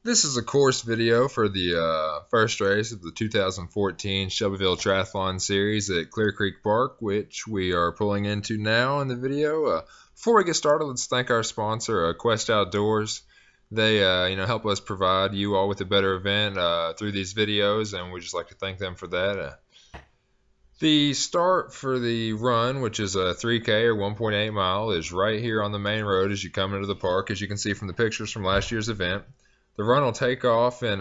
This is a course video for the first race of the 2014 Shelbyville Triathlon Series at Clear Creek Park, which we are pulling into now in the video. Before we get started, let's thank our sponsor, Quest Outdoors. They help us provide you all with a better event through these videos, and we'd just like to thank them for that. The start for the run, which is a 3K or 1.8 mile, is right here on the main road as you come into the park, as you can see from the pictures from last year's event. The run will take off and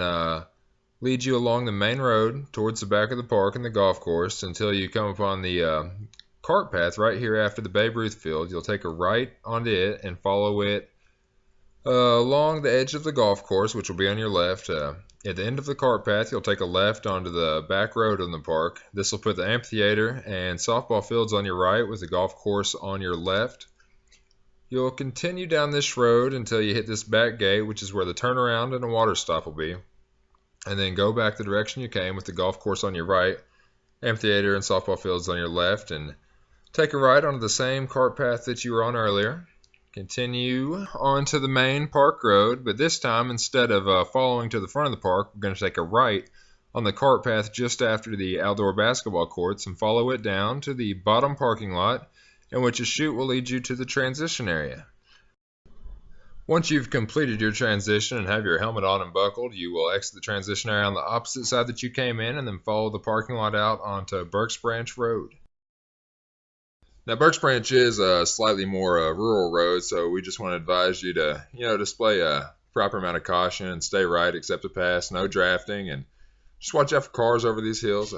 lead you along the main road towards the back of the park and the golf course until you come upon the cart path right here after the Babe Ruth field. You'll take a right onto it and follow it along the edge of the golf course, which will be on your left. At the end of the cart path, you'll take a left onto the back road in the park. This will put the amphitheater and softball fields on your right with the golf course on your left. You'll continue down this road until you hit this back gate, which is where the turnaround and a water stop will be. And then go back the direction you came with the golf course on your right, amphitheater and softball fields on your left, and take a right onto the same cart path that you were on earlier. Continue onto the main park road, but this time instead of following to the front of the park, we're going to take a right on the cart path just after the outdoor basketball courts and follow it down to the bottom parking lot, in which a chute will lead you to the transition area. Once you've completed your transition and have your helmet on and buckled, you will exit the transition area on the opposite side that you came in and then follow the parking lot out onto Burks Branch Road. Now, Burks Branch is a slightly more rural road, so we just want to advise you to, display a proper amount of caution and stay right, accept a pass, no drafting, and just watch out for cars over these hills.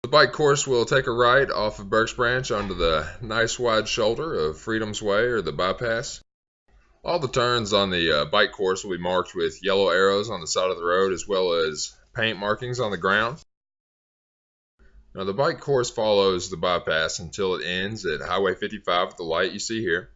The bike course will take a right off of Burks Branch onto the nice wide shoulder of Freedom's Way or the bypass. All the turns on the bike course will be marked with yellow arrows on the side of the road as well as paint markings on the ground. Now the bike course follows the bypass until it ends at Highway 55 with the light you see here,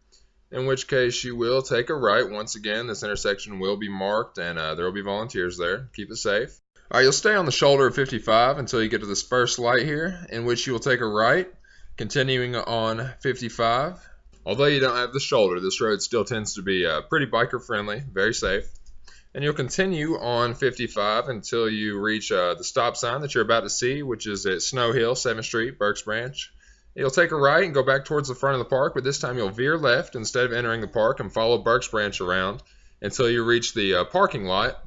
in which case you will take a right. Once again, this intersection will be marked and there will be volunteers there. Keep it safe. Alright, you'll stay on the shoulder of 55 until you get to this first light here, in which you will take a right, continuing on 55. Although you don't have the shoulder, this road still tends to be pretty biker friendly, very safe. And you'll continue on 55 until you reach the stop sign that you're about to see, which is at Snow Hill, 7th Street, Burks Branch. You'll take a right and go back towards the front of the park, but this time you'll veer left instead of entering the park and follow Burks Branch around until you reach the parking lot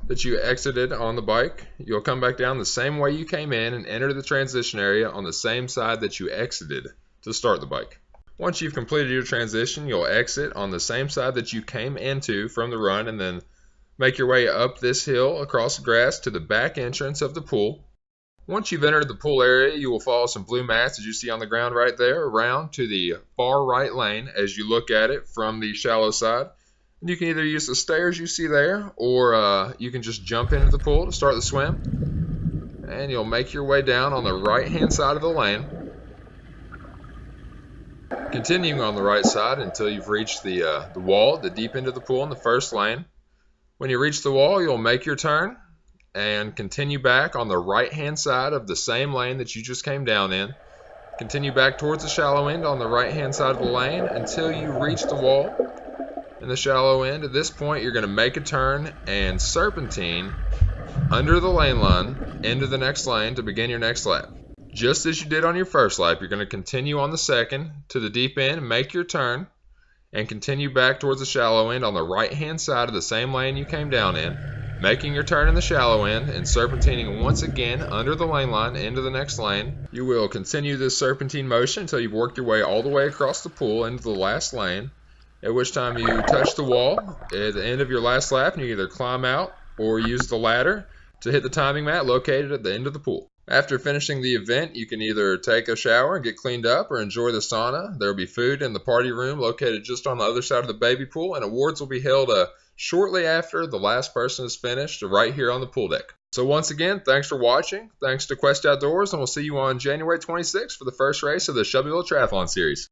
that you exited on the bike. You'll come back down the same way you came in and enter the transition area on the same side that you exited to start the bike. Once you've completed your transition, you'll exit on the same side that you came into from the run and then make your way up this hill across the grass to the back entrance of the pool. Once you've entered the pool area, you will follow some blue mats as you see on the ground right there around to the far right lane as you look at it from the shallow side. You can either use the stairs you see there, or you can just jump into the pool to start the swim. And you'll make your way down on the right-hand side of the lane, continuing on the right side until you've reached the wall at the deep end of the pool in the first lane. When you reach the wall, you'll make your turn and continue back on the right-hand side of the same lane that you just came down in. Continue back towards the shallow end on the right-hand side of the lane until you reach the wall in the shallow end. At this point, you're going to make a turn and serpentine under the lane line into the next lane to begin your next lap. Just as you did on your first lap, you're going to continue on the second to the deep end, make your turn, and continue back towards the shallow end on the right-hand side of the same lane you came down in, making your turn in the shallow end and serpentining once again under the lane line into the next lane. You will continue this serpentine motion until you've worked your way all the way across the pool into the last lane, at which time you touch the wall at the end of your last lap and you either climb out or use the ladder to hit the timing mat located at the end of the pool. After finishing the event, you can either take a shower and get cleaned up or enjoy the sauna. There will be food in the party room located just on the other side of the baby pool, and awards will be held shortly after the last person is finished right here on the pool deck. So once again, thanks for watching. Thanks to Quest Outdoors, and we'll see you on January 26th for the first race of the Shelbyville Triathlon Series.